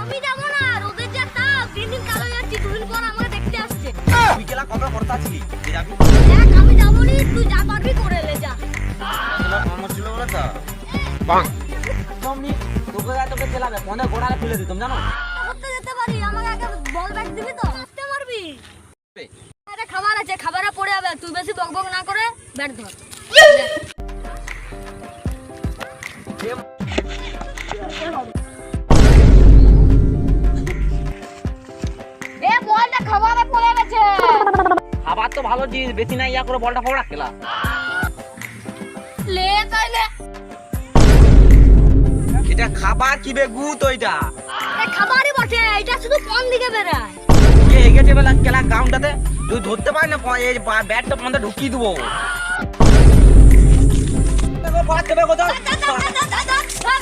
আমি যাবো না, রোদের যা তাপ, দিন দিন কালো যাচ্ছি, দুদিন পর আমাকে দেখতে আসছে। তুই গেলা কবে করতে আসলি? যাবি? দেখ আমি যাবো নি, তুই যা পারবি করে লে যা। আমার ছিল বলে তো। তোকে চেলাবে, ফোনে গোড়ালে ফেলে দিতাম জানো? করতে যেতে পারি, আমাকে আগে বল ব্যাগ দিবি তো? আসতে পারবি? আরে খাবার আছে, খাবারে পড়ে যাবে, তুই বেশি বকবক না করে ব্যাট ধর। এ বলটা খাবারে পড়ে গেছে। খাবার তো ভালো জিনিস, বেশি না ইয়া করে বলটা ফোড়া খেলা। লে তাইলে। এটা খাবার কি বে গু তো এটা? আরে খাবারই বটে, এটা শুধু কোন দিকে বেরায়। কে হেগেছে বেলা খেলা গ্রাউন্ডটাতে? তুই ধরতে পারি না, এই ব্যাটটা ফোনটা ঢুকিয়ে দেবো। ধর, ধর, ধর, ধর, ধর, ধর।